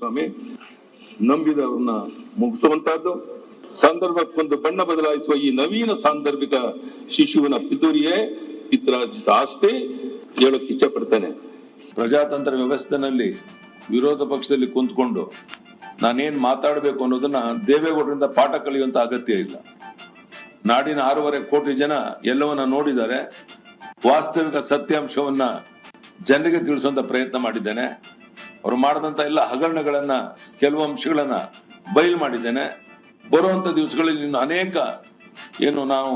ಸ್ವಾಮಿ ನಂಬಿದವರನ್ನ ಮುಗಿಸುವಂತಹದ್ದು, ಸಂದರ್ಭಕ್ಕೊಂದು ಬಣ್ಣ ಬದಲಾಯಿಸುವ ಈ ನವೀನ ಸಾಂದರ್ಭಿಕ ಶಿಶುವಿನ ಪಿತೂರಿಯೇ ಪಿತ್ರಾರ್ಜಿತ ಆಸ್ತಿ ಹೇಳೋಕೆ ಇಚ್ಛೆ ಪಡ್ತೇನೆ. ಪ್ರಜಾತಂತ್ರ ವ್ಯವಸ್ಥೆನಲ್ಲಿ ವಿರೋಧ ಪಕ್ಷದಲ್ಲಿ ಕುಂತ್ಕೊಂಡು ನಾನೇನ್ ಮಾತಾಡಬೇಕು ಅನ್ನೋದನ್ನ ದೇವೇಗೌಡರಿಂದ ಪಾಠ ಕಲಿಯುವಂತ ಅಗತ್ಯ ಇಲ್ಲ. ನಾಡಿನ 6.5 ಕೋಟಿ ಜನ ಎಲ್ಲವನ್ನ ನೋಡಿದ್ದಾರೆ. ವಾಸ್ತವಿಕ ಸತ್ಯಾಂಶವನ್ನ ಜನರಿಗೆ ತಿಳಿಸುವಂತ ಪ್ರಯತ್ನ ಮಾಡಿದ್ದೇನೆ. ಅವರು ಮಾಡಿದಂತ ಎಲ್ಲ ಹಗರಣಗಳನ್ನ, ಕೆಲವು ಅಂಶಗಳನ್ನ ಬಯಲು ಮಾಡಿದ್ದೇನೆ. ಬರುವಂತ ದಿವಸಗಳಲ್ಲಿ ಇನ್ನು ಅನೇಕ ಏನು ನಾವು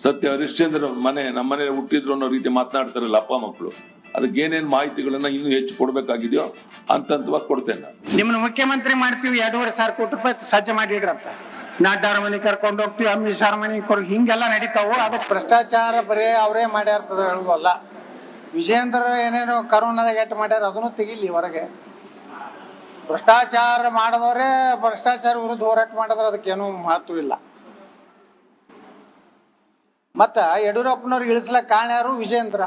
ಸತ್ಯ ಹರಿಶ್ಚಂದ್ರ ನಮ್ಮ ಮನೆ ಹುಟ್ಟಿದ್ರು ಅನ್ನೋ ರೀತಿ ಮಾತನಾಡ್ತಾರಲ್ಲ ಅಪ್ಪ ಮಕ್ಕಳು, ಅದಕ್ಕೆ ಏನೇನ್ ಮಾಹಿತಿಗಳನ್ನ ಇನ್ನೂ ಹೆಚ್ಚು ಕೊಡ್ಬೇಕಾಗಿದೆಯೋ ಹಂತವಾಗಿ ಕೊಡ್ತೇನೆ. ನಿಮ್ಮನ್ನ ಮುಖ್ಯಮಂತ್ರಿ ಮಾಡ್ತೀವಿ, 2,500 ಕೋಟಿ ರೂಪಾಯಿ ಸಜ್ಜೆ ಮಾಡಿಡ್ರಂತ. ನಾಡ್ಡಾರ ಮನೆ ಕರ್ಕೊಂಡು ಹೋಗ್ತೀವಿ, ಅಮಿತ್ ಶಾ ಮನೆ ಹಿಂಗೆಲ್ಲ ನಡೀತಾವು. ಅದಕ್ಕೆ ಭ್ರಷ್ಟಾಚಾರ ಬರೀ ಅವರೇ ಮಾಡ್ಯಾರ್ತದ ಹೇಳುವಲ್ಲ. ವಿಜೇಂದ್ರ ಏನೇನೋ ಕರೋನಾದಾಗ ಎಟ್ಟು ಮಾಡ್ಯಾರ ಅದನ್ನು ತೆಗಿಲಿ ಹೊರಗೆ. ಭ್ರಷ್ಟಾಚಾರ ಮಾಡಿದವರೇ ಭ್ರಷ್ಟಾಚಾರ ವಿರುದ್ಧ ಹೋರಾಟ ಮಾಡಿದ್ರೆ ಅದಕ್ಕೇನು ಮಹತ್ವ ಇಲ್ಲ. ಮತ್ತ ಯಡಿಯೂರಪ್ಪನವ್ರಿಗೆ ಇಳಿಸ್ಲಕ್ಕ ಕಾರಣ ಯಾರು? ವಿಜೇಂದ್ರ.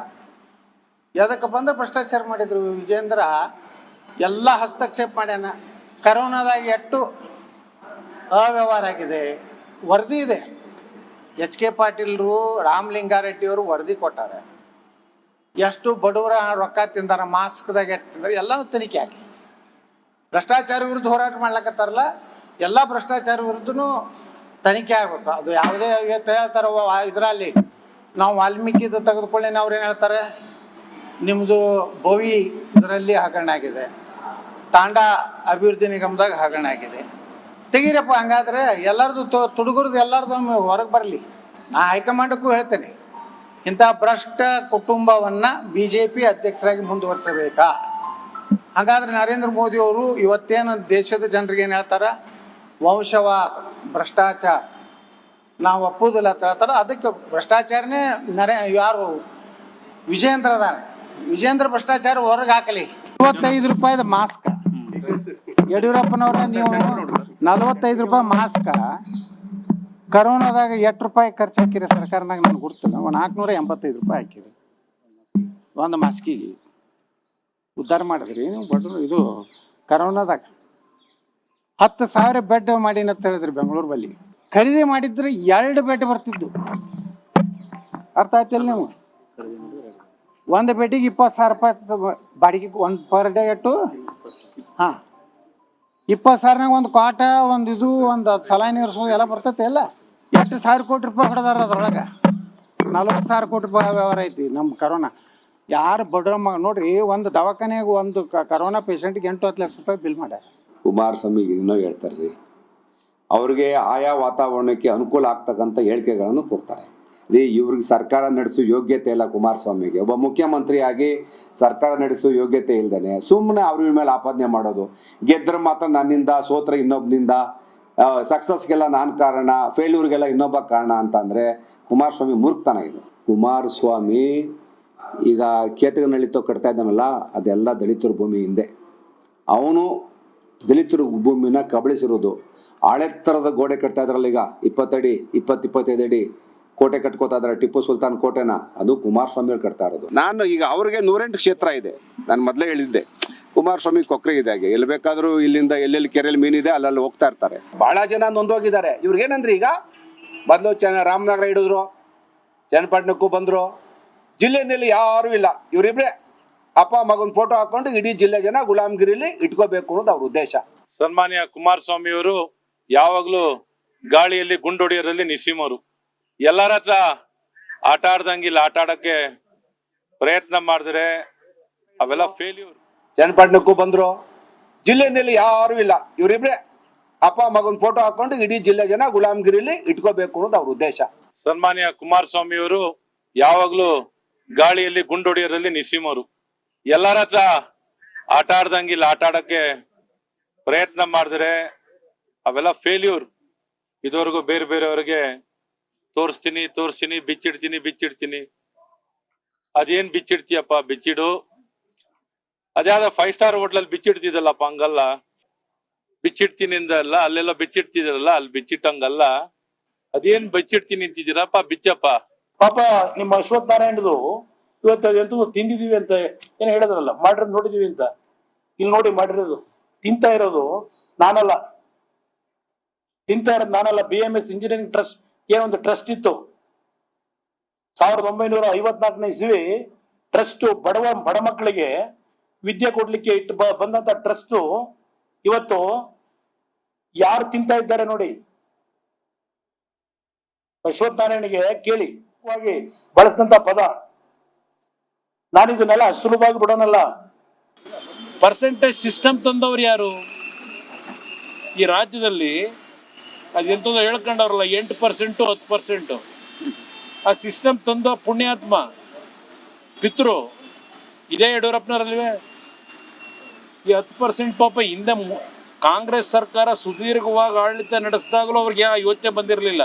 ಎದಕ್ಕೆ ಬಂದ್ರೆ ಭ್ರಷ್ಟಾಚಾರ ಮಾಡಿದ್ರು. ವಿಜೇಂದ್ರ ಎಲ್ಲ ಹಸ್ತಕ್ಷೇಪ ಮಾಡ್ಯಾನ. ಕರೋನಾದಾಗ ಎಷ್ಟು ಅವ್ಯವಹಾರ ಆಗಿದೆ ವರದಿ ಇದೆ. HK ಪಾಟೀಲ್ರು, ರಾಮಲಿಂಗಾರೆಡ್ಡಿಯವರು ವರದಿ ಕೊಟ್ಟಾರೆ. ಎಷ್ಟು ಬಡವರ ರೊಕ್ಕ ತಿಂದಾರ, ಮಾಸ್ಕ್ದಾಗ ಎಷ್ಟು ತಿಂದಾರೆ ಎಲ್ಲನೂ ತನಿಖೆ ಹಾಕಿ. ಭ್ರಷ್ಟಾಚಾರ ವಿರುದ್ಧ ಹೋರಾಟ ಮಾಡ್ಲಕತ್ತಾರಲ್ಲ, ಎಲ್ಲ ಭ್ರಷ್ಟಾಚಾರ ವಿರುದ್ಧನೂ ತನಿಖೆ ಆಗ್ಬೇಕು. ಅದು ಯಾವುದೇ ಹೇಳ್ತಾರೆ ಇದರಲ್ಲಿ ನಾವು ವಾಲ್ಮೀಕಿದು ತೆಗೆದುಕೊಳ್ಳಿ, ಅವ್ರು ಏನು ಹೇಳ್ತಾರೆ, ನಿಮ್ಮದು ಬೋವಿ ಇದರಲ್ಲಿ ಹಗರಣ ಆಗಿದೆ, ತಾಂಡಾ ಅಭಿವೃದ್ಧಿ ನಿಗಮದಾಗ ಹಗರಣ ಆಗಿದೆ, ತೆಗೀರಪ್ಪ. ಹಂಗಾದ್ರೆ ಎಲ್ಲರದು ತುಡುಗರದು ಎಲ್ಲರದು ಹೊರಗೆ ಬರಲಿ. ನಾ ಹೈಕಮಾಂಡಕ್ಕೂ ಹೇಳ್ತೇನೆ, ಇಂಥ ಭ್ರಷ್ಟ ಕುಟುಂಬವನ್ನು BJP ಅಧ್ಯಕ್ಷರಾಗಿ ಮುಂದುವರಿಸಬೇಕಾ? ಹಾಗಾದ್ರೆ ನರೇಂದ್ರ ಮೋದಿ ಅವರು ಇವತ್ತೇನು ದೇಶದ ಜನರಿಗೆ ಏನು ಹೇಳ್ತಾರೆ, ವಂಶವಾದ ಭ್ರಷ್ಟಾಚಾರ ನಾವು ಒಪ್ಪುವುದಿಲ್ಲ ಅಂತ ಹೇಳ್ತಾರೆ. ಅದಕ್ಕೆ ಭ್ರಷ್ಟಾಚಾರನೇ ಯಾರು ವಿಜೇಂದ್ರ ಅದಾನೆ. ವಿಜೇಂದ್ರ ಭ್ರಷ್ಟಾಚಾರ ಹೊರಗೆ ಹಾಕಲಿ. 45 ರೂಪಾಯಿದ ಮಾಸ್ಕ್ ಯಡಿಯೂರಪ್ಪನವ್ರ, ನೀವು 45 ರೂಪಾಯಿ ಮಾಸ್ಕ ಕರೋನಾದಾಗ ಎಷ್ಟು ರೂಪಾಯಿ ಖರ್ಚು ಹಾಕಿರಿ ಸರ್ಕಾರನಾಗ ನನಗೆ ಗೊತ್ತಿಲ್ಲ. 485 ರೂಪಾಯಿ ಹಾಕಿರಿ ಒಂದು ಮಾಸ್ಕಿಗೆ. ಉದ್ಧಾರ ಮಾಡಿದ್ರಿ ನೀವು ಬಡ್ರು. ಇದು ಕರೋನಾದಾಗ 10,000 ಬೆಡ್ ಮಾಡಿನ ಅಂತ ಹೇಳಿದ್ರಿ ಬೆಂಗಳೂರು ಬಲ್ಲಿ. ಖರೀದಿ ಮಾಡಿದ್ರೆ 2 ಬೆಡ್ ಬರ್ತಿದ್ದು. ಅರ್ಥ ಆಯ್ತಿಲ್ಲ ನೀವು? ಒಂದು ಬೆಡ್ಡಿಗೆ 20,000 ರೂಪಾಯಿ ಬಾಡಿಗೆ. ಒಂದು ಪರ್ ಡೇ ಎಷ್ಟು? ಹಾಂ, 20,000ನಾಗ ಒಂದು ಕಾಟ, ಒಂದು ಇದು, ಒಂದು ಸಲಾಯಿ ನೀರ್ಸೋದು ಎಲ್ಲ ಬರ್ತೈತೆ. ಎಲ್ಲ ಎಷ್ಟು 1,000 ಕೋಟಿ ರೂಪಾಯಿ ಹೊಡೆದಾರ ಅದ್ರೊಳಗೆ. 40,000 ಕೋಟಿ ರೂಪಾಯಿ ವ್ಯವಹಾರ ಐತಿ ನಮ್ಮ ಕರೋನಾ. ಯಾರು ಬಡ್ರ ನೋಡ್ರಿ, ಒಂದು ದವಾಖಾನೆಯಾಗ ಒಂದು ಕರೋನಾ ಪೇಷಂಟ್ಗೆ 8-10 ಲಕ್ಷ ರೂಪಾಯಿ ಬಿಲ್ ಮಾಡ್ಯಾರ. ಕುಮಾರಸ್ವಾಮಿ ಇನ್ನೂ ಹೇಳ್ತಾರ್ರಿ, ಅವ್ರಿಗೆ ಆಯಾ ವಾತಾವರಣಕ್ಕೆ ಅನುಕೂಲ ಆಗ್ತಕ್ಕಂಥ ಹೇಳಿಕೆಗಳನ್ನು ಕೊಡ್ತಾರೆ ರೀ. ಇವ್ರಿಗೆ ಸರ್ಕಾರ ನಡೆಸೋ ಯೋಗ್ಯತೆ ಇಲ್ಲ ಕುಮಾರಸ್ವಾಮಿಗೆ. ಒಬ್ಬ ಮುಖ್ಯಮಂತ್ರಿಯಾಗಿ ಸರ್ಕಾರ ನಡೆಸೋ ಯೋಗ್ಯತೆ ಇಲ್ದೇನೆ ಸುಮ್ಮನೆ ಅವ್ರ ಮೇಲೆ ಆಪಾದನೆ ಮಾಡೋದು. ಗೆದ್ರ ಮಾತ್ರ ನನ್ನಿಂದ, ಸೋತ್ರ ಇನ್ನೊಬ್ಬನಿಂದ, ಸಕ್ಸಸ್ಗೆಲ್ಲ ನಾನು ಕಾರಣ, ಫೇಲ್ಯೂರ್ಗೆಲ್ಲ ಇನ್ನೊಬ್ಬ ಕಾರಣ ಅಂತಂದರೆ ಕುಮಾರಸ್ವಾಮಿ ಮೂರ್ಖತನ ಇದು. ಕುಮಾರಸ್ವಾಮಿ ಈಗ ಕೇತಗನಹಳ್ಳಿ ಕಟ್ತಾ ಇದ್ದಾನಲ್ಲ, ಅದೆಲ್ಲ ದಲಿತರ ಭೂಮಿ ಹಿಂದೆ. ಅವನು ದಲಿತರ ಭೂಮಿನ ಕಬಳಿಸಿರೋದು. ಆಳೆತ್ತರದ ಗೋಡೆ ಕಟ್ತಾ ಇದ್ರಲ್ಲ ಈಗ, 20 ಅಡಿ 20-25 ಅಡಿ ಕೋಟೆ ಕಟ್ಕೋತಾ ಇದ್ದಾರೆ, ಟಿಪ್ಪು ಸುಲ್ತಾನ್ ಕೋಟೆನ. ಅದು ಕುಮಾರಸ್ವಾಮಿ ಅವ್ರು ಕಟ್ತಾ ಇರೋದು. ನಾನು ಈಗ ಅವ್ರಿಗೆ 108 ಕ್ಷೇತ್ರ ಇದೆ. ನಾನು ಮೊದಲೇ ಹೇಳಿದ್ದೆ, ಕುಮಾರಸ್ವಾಮಿ ಕೊಕ್ರೆ ಇದೆ. ಹಾಗೆ ಎಲ್ಲಿ ಬೇಕಾದ್ರೂ ಇಲ್ಲಿಂದ ಎಲ್ಲೆಲ್ಲಿ ಕೆರೆಯಲ್ಲಿ ಮೀನಿದೆ ಅಲ್ಲಲ್ಲಿ ಹೋಗ್ತಾ ಇರ್ತಾರೆ. ಬಹಳ ಜನ ನೊಂದೋಗಿದ್ದಾರೆ. ಇವ್ರಿಗೇನಂದ್ರೆ ಈಗ ಮೊದಲು ರಾಮನಗರ ಹಿಡಿದ್ರು, ಚನ್ನಪಟ್ಟಣಕ್ಕೂ ಬಂದ್ರು, ಜಿಲ್ಲೆಯಲ್ಲಿ ಯಾರೂ ಇಲ್ಲ. ಇವರಿಬ್ರೆ ಅಪ್ಪ ಮಗನ ಫೋಟೋ ಹಾಕೊಂಡು ಇಡೀ ಜಿಲ್ಲೆ ಜನ ಗುಲಾಮಗಿರಿಲಿ ಇಟ್ಕೋಬೇಕು ಅನ್ನೋದು ಅವ್ರ ಉದ್ದೇಶ. ಸನ್ಮಾನ್ಯ ಕುಮಾರಸ್ವಾಮಿ ಅವರು ಯಾವಾಗ್ಲೂ ಗಾಳಿಯಲ್ಲಿ ಗುಂಡೊಡೆಯರಲ್ಲಿ ನಿಸೀಮರು. ಎಲ್ಲರ ಹತ್ರ ಆಟ ಆಡ್ದಂಗಿಲ್ಲ, ಆಟ ಆಡಕ್ಕೆ ಪ್ರಯತ್ನ ಮಾಡಿದ್ರೆ ಅವೆಲ್ಲ ಫೇಲ್ಯೂರ್. ಚನ್ನಪಟ್ಟಣಕ್ಕೂ ಬಂದ್ರು, ಜಿಲ್ಲೆಯಲ್ಲಿ ಯಾರೂ ಇಲ್ಲ. ಇವರಿಬ್ರೆ ಅಪ್ಪ ಮಗನ ಫೋಟೋ ಹಾಕೊಂಡು ಇಡೀ ಜಿಲ್ಲೆ ಜನ ಗುಲಾಮಗಿರಿಲಿ ಇಟ್ಕೋಬೇಕು ಅನ್ನೋದು ಅವ್ರ ಉದ್ದೇಶ. ಸನ್ಮಾನ್ಯ ಕುಮಾರಸ್ವಾಮಿ ಅವರು ಯಾವಾಗ್ಲೂ ಗಾಳಿಯಲ್ಲಿ ಗುಂಡೊಡೆಯರಲ್ಲಿ ನಿಸೀಮರು. ಎಲ್ಲರ ಹತ್ರ ಆಟ ಆಡ್ದಂಗಿಲ್ಲ, ಆಟ ಆಡಕ್ಕೆ ಪ್ರಯತ್ನ ಮಾಡಿದ್ರೆ ಅವೆಲ್ಲ ಫೇಲ್ಯೂರ್. ಇದುವರೆಗೂ ಬೇರೆ ಬೇರೆಯವ್ರಿಗೆ ತೋರಿಸ್ತೀನಿ, ಬಿಚ್ಚಿಡ್ತೀನಿ. ಅದೇನ್ ಬಿಚ್ಚಿಡ್ತೀಯಪ್ಪ? ಬಿಚ್ಚಿಡು. ಅದ್ಯಾವ್ದ 5 ಸ್ಟಾರ್ ಹೋಟ್ಲಲ್ಲಿ ಬಿಚ್ಚಿಡ್ತಿದ್ದಲ್ಲಪ್ಪ, ಹಂಗಲ್ಲ. ಬಿಚ್ಚಿಡ್ತೀನಿ ಅಂದಲ್ಲ, ಅಲ್ಲೆಲ್ಲ ಬಿಚ್ಚಿಡ್ತಿದ್ರಲ್ಲ, ಅಲ್ಲಿ ಬಿಚ್ಚಿಟ್ಟಂಗಲ್ಲ. ಅದೇನ್ ಬಿಚ್ಚಿಡ್ತೀನಿ ಅಂತಿದ್ದೀರಪ್ಪ? ಬಿಚ್ಚಪ್ಪ. ಪಾಪ ನಿಮ್ಮ ಅಶ್ವಥ್ ನಾರಾಯಣದು ಇವತ್ತು ಎಂತೂ ತಿಂದಿದೀವಿ ಅಂತ ಏನ್ ಹೇಳಿದ್ರಲ್ಲ, ಮಾಡಿರೋದು ನೋಡಿದೀವಿ ಅಂತ. ಇಲ್ಲಿ ನೋಡಿ ಮಾಡಿರೋದು ತಿಂತಾ ಇರೋದು ನಾನಲ್ಲ, BMS ಇಂಜಿನಿಯರಿಂಗ್ ಟ್ರಸ್ಟ್ ಏನೊಂದು ಟ್ರಸ್ಟ್ ಇತ್ತು 1954 ಇಸ್ವಿ. ಟ್ರಸ್ಟ್ ಬಡ ಮಕ್ಕಳಿಗೆ ವಿದ್ಯೆ ಕೊಡ್ಲಿಕ್ಕೆ ಇಟ್ಟು ಬಂದಂತ ಟ್ರಸ್ಟ್ ಇವತ್ತು ಯಾರು ತಿಂತಾ ಇದ್ದಾರೆ ನೋಡಿ. ಅಶ್ವಥ್ ನಾರಾಯಣಿಗೆ ಕೇಳಿ ಬಳಸಿದಂತ ಪದ. ನಾನಿದನ್ನೆಲ್ಲ ಸುಲಭವಾಗಿ ಬಿಡೋನಲ್ಲ. ಪರ್ಸೆಂಟೇಜ್ ಸಿಸ್ಟಮ್ ತಂದವ್ರು ಯಾರು ಈ ರಾಜ್ಯದಲ್ಲಿ? ಅದೆಂತದೋ ಹೇಳ್ಕೊಂಡವ್ರಲ್ಲ 8% 10%. ಆ ಸಿಸ್ಟಮ್ ತಂದ ಪುಣ್ಯಾತ್ಮ ಪಿತೃ ಇದೇ ಯಡಿಯೂರಪ್ಪನವರಲ್ವೇ? ಈ 10% ಪಾಪ ಹಿಂದೆ ಕಾಂಗ್ರೆಸ್ ಸರ್ಕಾರ ಸುದೀರ್ಘವಾಗಿ ಆಡಳಿತ ನಡೆಸಿದಾಗಲೂ ಅವ್ರಿಗೆ ಯೋಚನೆ ಬಂದಿರಲಿಲ್ಲ.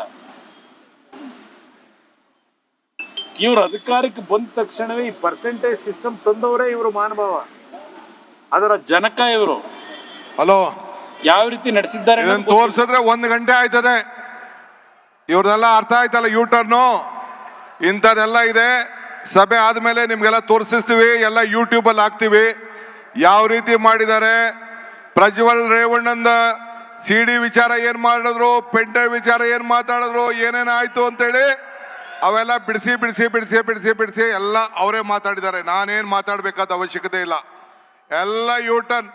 ಇವ್ರ ಅಧಿಕಾರಕ್ಕೆ ಬಂದ ತಕ್ಷಣವೇ ಈ ಪರ್ಸೆಂಟೇಜ್ ಸಿಸ್ಟಮ್ ತಂದವರೇ ಇವರು ಮಹಾನುಭಾವ, ಅದರ ಜನಕ ಇವರು. ಹಲೋ, ಯಾವ ರೀತಿ ನಡೆಸಿದ್ದಾರೆ ತೋರ್ಸಿದ್ರೆ 1 ಗಂಟೆ ಆಯ್ತದೆ. ಇವ್ರದೆಲ್ಲ ಅರ್ಥ ಆಯ್ತಲ್ಲ, ಯೂಟರ್ನು ಇಂಥದೆಲ್ಲ ಇದೆ. ಸಭೆ ಆದ್ಮೇಲೆ ನಿಮ್ಗೆಲ್ಲ ತೋರಿಸ್ತೀವಿ, ಎಲ್ಲ ಯೂಟ್ಯೂಬ್ ಅಲ್ಲಿ ಹಾಕ್ತಿವಿ ಯಾವ ರೀತಿ ಮಾಡಿದ್ದಾರೆ. ಪ್ರಜ್ವಲ್ ರೇವಣ್ಣಂದ CD ವಿಚಾರ ಏನ್ ಮಾಡಿದ್ರು, ಪೆಂಡ್ರೈವ್ ವಿಚಾರ ಏನ್ ಮಾತಾಡಿದ್ರು, ಏನೇನಾಯ್ತು ಅಂತೇಳಿ ಅವೆಲ್ಲ ಬಿಡಿಸಿ ಎಲ್ಲ ಅವರೇ ಮಾತಾಡಿದ್ದಾರೆ. ನಾನೇನ್ ಮಾತಾಡ್ಬೇಕಾದ ಅವಶ್ಯಕತೆ ಇಲ್ಲ. ಎಲ್ಲ ಯೂಟರ್ನ್.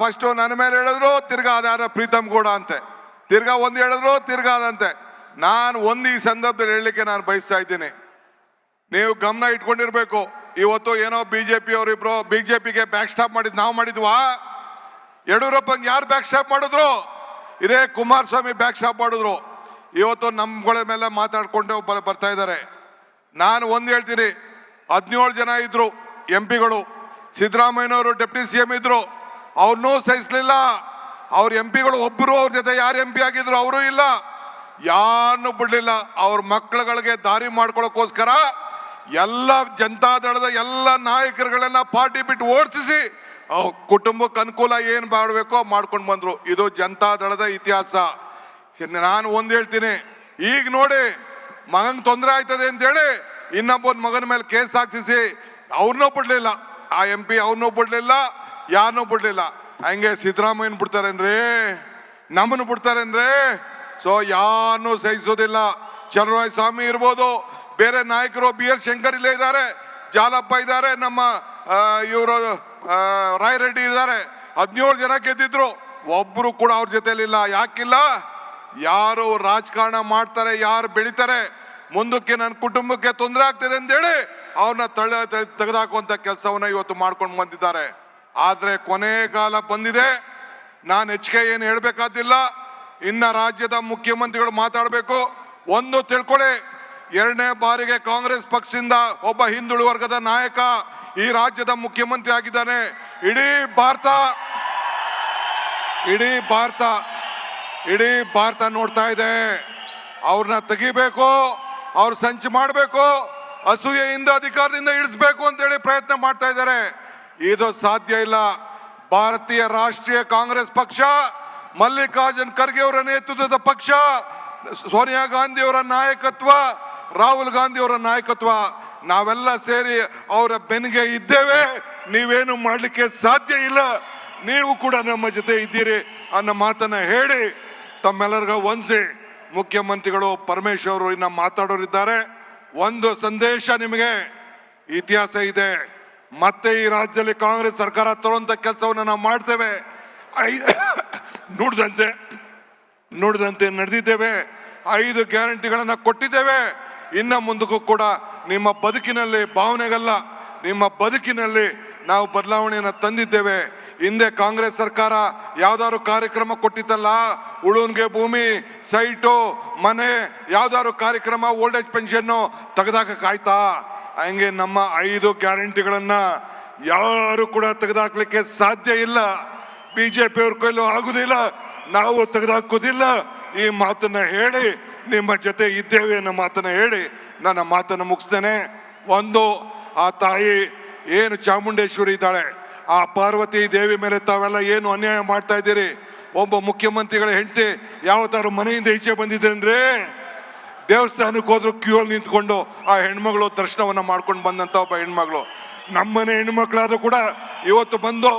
ಫಸ್ಟ್ ನನ್ನ ಮೇಲೆ ಹೇಳಿದ್ರು, ತಿರ್ಗಾ ಅದಾರ ಪ್ರೀತಮ್ ಗೌಡ ಅಂತೆ, ತಿರ್ಗಾ ಒಂದು ಹೇಳಿದ್ರು, ತಿರ್ಗಾ ಅದಂತೆ. ನಾನು ಈ ಸಂದರ್ಭದಲ್ಲಿ ಹೇಳಲಿಕ್ಕೆ ನಾನು ಬಯಸ್ತಾ ಇದ್ದೀನಿ, ನೀವು ಗಮನ ಇಟ್ಕೊಂಡಿರ್ಬೇಕು. ಇವತ್ತು ಏನೋ ಬಿಜೆಪಿ ಅವರಿಬ್ರು ಬಿಜೆಪಿಗೆ ಬ್ಯಾಕ್ ಸ್ಟಾಪ್ ಮಾಡಿದ್ ನಾವು ಮಾಡಿದ್ವಾ? ಯಡಿಯೂರಪ್ಪಂಗೆ ಯಾರು ಬ್ಯಾಕ್ ಸ್ಟಾಪ್ ಮಾಡಿದ್ರು? ಇದೇ ಕುಮಾರಸ್ವಾಮಿ ಬ್ಯಾಕ್ ಸ್ಟಾಪ್ ಮಾಡಿದ್ರು. ಇವತ್ತು ನಮ್ಗಳ ಮೇಲೆ ಮಾತಾಡ್ಕೊಂಡು ಬರ್ತಾ ಇದ್ದಾರೆ. ನಾನು ಹೇಳ್ತೀನಿ, 17 ಜನ ಇದ್ರು MP ಗಳು. ಸಿದ್ದರಾಮಯ್ಯನವರು ಡೆಪ್ಟಿ CM ಇದ್ರು, ಅವ್ರನ್ನೂ ಸಹಿಸ್ಲಿಲ್ಲ. ಅವ್ರ MP ಗಳು ಒಬ್ಬರು ಅವ್ರ ಜೊತೆ ಯಾರು MP ಆಗಿದ್ರು ಅವರು ಇಲ್ಲ, ಯಾರನ್ನು ಬಿಡ್ಲಿಲ್ಲ. ಅವ್ರ ಮಕ್ಕಳುಗಳಿಗೆ ದಾರಿ ಮಾಡ್ಕೊಳ್ಳೋಕೋಸ್ಕರ ಎಲ್ಲ ಜನತಾದಳದ ಎಲ್ಲ ನಾಯಕರುಗಳನ್ನ ಪಾರ್ಟಿ ಬಿಟ್ಟು ಓಡಿಸಿ ಕುಟುಂಬಕ್ಕೆ ಅನುಕೂಲ ಏನ್ ಮಾಡಬೇಕೋ ಮಾಡ್ಕೊಂಡು ಬಂದ್ರು. ಇದು ಜನತಾದಳದ ಇತಿಹಾಸ. ನಾನು ಹೇಳ್ತೀನಿ, ಈಗ ನೋಡಿ ಮಗಂಗೆ ತೊಂದರೆ ಆಯ್ತದೆ ಅಂತೇಳಿ ಇನ್ನೊಬ್ಬನ ಮಗನ ಮೇಲೆ ಕೇಸ್ ಹಾಕ್ಸಿಸಿ ಅವ್ರನ್ನೂ ಬಿಡ್ಲಿಲ್ಲ, ಆ MP ಅವ್ರನ್ನೂ ಬಿಡ್ಲಿಲ್ಲ, ಯಾರನ್ನೂ ಬಿಡ್ಲಿಲ್ಲ. ಹಂಗೆ ಸಿದ್ದರಾಮಯ್ಯನ ಬಿಡ್ತಾರೇನ್ರಿ, ನಮ್ಮನ್ನು ಬಿಡ್ತಾರೇನ್ರಿ? ಸೊ ಯಾರನ್ನೂ ಸಹಿಸೋದಿಲ್ಲ. ಚಲರಾಯ ಸ್ವಾಮಿ ಇರ್ಬೋದು, ಬೇರೆ ನಾಯಕರು BL ಶಂಕರ್ ಇಲ್ಲೇ ಇದ್ದಾರೆ, ಜಾಲಪ್ಪ ಇದ್ದಾರೆ, ನಮ್ಮ ಇವರು ರಾಯರೆಡ್ಡಿ ಇದ್ದಾರೆ. 17 ಜನ ಗೆದ್ದಿದ್ರು, ಒಬ್ರು ಕೂಡ ಅವ್ರ ಜೊತೆಲಿಲ್ಲ. ಯಾಕಿಲ್ಲ? ಯಾರು ರಾಜಕಾರಣ ಮಾಡ್ತಾರೆ, ಯಾರು ಬೆಳಿತಾರೆ, ಮುಂದಕ್ಕೆ ನನ್ನ ಕುಟುಂಬಕ್ಕೆ ತೊಂದರೆ ಆಗ್ತದೆ ಅಂತೇಳಿ ಅವ್ರನ್ನ ತೆಗೆದಾಕುವಂತ ಕೆಲಸವನ್ನ ಇವತ್ತು ಮಾಡ್ಕೊಂಡು ಬಂದಿದ್ದಾರೆ. ಆದ್ರೆ ಕೊನೆ ಕಾಲ ಬಂದಿದೆ. ನಾನು ಹೆಚ್ಚಿಗೆ ಏನು ಹೇಳ್ಬೇಕಾದಿಲ್ಲ. ಇನ್ನ ರಾಜ್ಯದ ಮುಖ್ಯಮಂತ್ರಿಗಳು ಮಾತಾಡಬೇಕು. ಒಂದು ತಿಳ್ಕೊಳ್ಳಿ, 2ನೇ ಬಾರಿಗೆ ಕಾಂಗ್ರೆಸ್ ಪಕ್ಷದಿಂದ ಒಬ್ಬ ಹಿಂದುಳಿದ ವರ್ಗದ ನಾಯಕ ಈ ರಾಜ್ಯದ ಮುಖ್ಯಮಂತ್ರಿ ಆಗಿದ್ದಾನೆ. ಇಡೀ ಭಾರತ ನೋಡ್ತಾ ಇದೆ. ಅವ್ರನ್ನ ತೆಗಿಬೇಕು, ಅವ್ರ ಸಂಚು ಮಾಡಬೇಕು, ಅಸೂಯೆಯಿಂದ ಅಧಿಕಾರದಿಂದ ಇಳಿಸ್ಬೇಕು ಅಂತೇಳಿ ಪ್ರಯತ್ನ ಮಾಡ್ತಾ ಇದ್ದಾರೆ. ಇದು ಸಾಧ್ಯ ಇಲ್ಲ. ಭಾರತೀಯ ರಾಷ್ಟ್ರೀಯ ಕಾಂಗ್ರೆಸ್ ಪಕ್ಷ, ಮಲ್ಲಿಕಾರ್ಜುನ್ ಖರ್ಗೆ ಅವರ ನೇತೃತ್ವದ ಪಕ್ಷ, ಸೋನಿಯಾ ಗಾಂಧಿ ಅವರ ನಾಯಕತ್ವ, ರಾಹುಲ್ ಗಾಂಧಿ ಅವರ ನಾಯಕತ್ವ, ನಾವೆಲ್ಲ ಸೇರಿ ಅವರ ಬೆನ್ನಿಗೆ ಇದ್ದೇವೆ. ನೀವೇನು ಮಾಡ್ಲಿಕ್ಕೆ ಸಾಧ್ಯ ಇಲ್ಲ. ನೀವು ಕೂಡ ನಮ್ಮ ಜೊತೆ ಇದ್ದೀರಿ ಅನ್ನೋ ಮಾತನ್ನ ಹೇಳಿ ತಮ್ಮೆಲ್ಲರಿಗೂ ವಂದಿಸಿ, ಮುಖ್ಯಮಂತ್ರಿಗಳು ಪರಮೇಶ್ವರ್ ಇನ್ನ ಮಾತಾಡೋರಿದ್ದಾರೆ. ಒಂದು ಸಂದೇಶ ನಿಮಗೆ, ಇತಿಹಾಸ ಇದೆ. ಮತ್ತೆ ಈ ರಾಜ್ಯದಲ್ಲಿ ಕಾಂಗ್ರೆಸ್ ಸರ್ಕಾರ ತರುವಂತ ಕೆಲಸವನ್ನು ನಾವು ಮಾಡ್ತೇವೆ. ನುಡಿದಂತೆ ನಡೆದಿದ್ದೇವೆ. 5 ಗ್ಯಾರಂಟಿಗಳನ್ನ ಕೊಟ್ಟಿದ್ದೇವೆ. ಇನ್ನ ಮುಂದಕ್ಕೂ ಕೂಡ ನಿಮ್ಮ ಬದುಕಿನಲ್ಲಿ, ಭಾವನೆಗಲ್ಲ, ನಿಮ್ಮ ಬದುಕಿನಲ್ಲಿ ನಾವು ಬದಲಾವಣೆಯನ್ನು ತಂದಿದ್ದೇವೆ. ಹಿಂದೆ ಕಾಂಗ್ರೆಸ್ ಸರ್ಕಾರ ಯಾವ್ದಾದ್ರು ಕಾರ್ಯಕ್ರಮ ಕೊಟ್ಟಿತ್ತಲ್ಲ, ಉಳುನ್ಗೆ ಭೂಮಿ, ಸೈಟು, ಮನೆ, ಯಾವ್ದಾದ್ರು ಕಾರ್ಯಕ್ರಮ, ಓಲ್ಡ್ ಏಜ್ ಪೆನ್ಷನ್ ತೆಗೆದಾಕಾಯ್ತಾ? ಹಂಗೆ ನಮ್ಮ 5 ಗ್ಯಾರಂಟಿಗಳನ್ನ ಯಾರು ಕೂಡ ತೆಗೆದಾಕ್ಲಿಕ್ಕೆ ಸಾಧ್ಯ ಇಲ್ಲ. ಬಿಜೆಪಿ ಅವ್ರ ಕೈಲೂ ಆಗುದಿಲ್ಲ, ನಾವು ತೆಗೆದಾಕೋದಿಲ್ಲ. ಈ ಮಾತನ್ನ ಹೇಳಿ ನಿಮ್ಮ ಜೊತೆ ಇದ್ದೇವೆ ಅನ್ನೋ ಮಾತನ್ನ ಹೇಳಿ ನನ್ನ ಮಾತನ್ನು ಮುಗಿಸ್ತೇನೆ. ಒಂದು, ಆ ತಾಯಿ ಏನು ಚಾಮುಂಡೇಶ್ವರಿ ಇದ್ದಾಳೆ, ಆ ಪಾರ್ವತಿ ದೇವಿ ಮೇಲೆ ತಾವೆಲ್ಲ ಏನು ಅನ್ಯಾಯ ಮಾಡ್ತಾ ಇದ್ದೀರಿ. ಒಬ್ಬ ಮುಖ್ಯಮಂತ್ರಿಗಳ ಹೆಂಡತಿ ಯಾವ ತರ ಮನೆಯಿಂದ ಈಚೆ ಬಂದಿದೆ ಅಂದ್ರೆ, ದೇವಸ್ಥಾನಕ್ಕೆ ಹೋದ್ರು ಕ್ಯೂ ಅಲ್ಲಿ ನಿಂತ್ಕೊಂಡು ಆ ಹೆಣ್ಮಗಳು ದರ್ಶನವನ್ನ ಮಾಡ್ಕೊಂಡು ಬಂದಂತ ಒಬ್ಬ ಹೆಣ್ಮಗಳು. ನಮ್ಮನೆ ಹೆಣ್ಮಕ್ಳಾದ್ರೂ ಕೂಡ ಇವತ್ತು ಬಂದು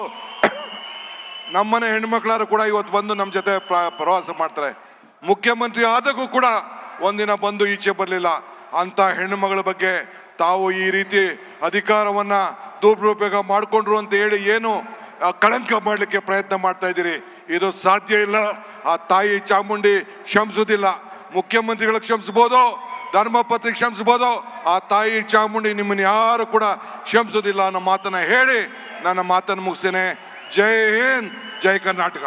ನಮ್ಮನೆ ಹೆಣ್ಮಕ್ಳಾರು ಕೂಡ ಇವತ್ತು ಬಂದು ನಮ್ಮ ಜೊತೆ ಪ್ರವಾಸ ಮಾಡ್ತಾರೆ. ಮುಖ್ಯಮಂತ್ರಿ ಆದಾಗೂ ಕೂಡ ಒಂದಿನ ಬಂದು ಈಚೆ ಬರಲಿಲ್ಲ. ಅಂತ ಹೆಣ್ಣುಮಗಳ ಬಗ್ಗೆ ತಾವು ಈ ರೀತಿ ಅಧಿಕಾರವನ್ನ ದುರುಪಯೋಗ ಮಾಡಿಕೊಂಡ್ರು ಅಂತ ಹೇಳಿ ಏನು ಕಳಂಕ ಮಾಡಲಿಕ್ಕೆ ಪ್ರಯತ್ನ ಮಾಡ್ತಾ ಇದ್ದೀರಿ. ಇದು ಸಾಧ್ಯ ಇಲ್ಲ. ಆ ತಾಯಿ ಚಾಮುಂಡಿ ಕ್ಷಮಿಸುವುದಿಲ್ಲ. ಮುಖ್ಯಮಂತ್ರಿಗಳಿಗೆ ಕ್ಷಮಿಸ್ಬೋದು, ಧರ್ಮಪತ್ನಿಗೆ ಕ್ಷಮಿಸ್ಬೋದು, ಆ ತಾಯಿ ಚಾಮುಂಡಿ ನಿಮ್ಮನ್ನು ಯಾರು ಕೂಡ ಕ್ಷಮಿಸೋದಿಲ್ಲ ಅನ್ನೋ ಮಾತನ್ನ ಹೇಳಿ ನನ್ನ ಮಾತನ್ನು ಮುಗಿಸ್ತೇನೆ. ಜೈ ಹಿಂದ್, ಜೈ ಕರ್ನಾಟಕ.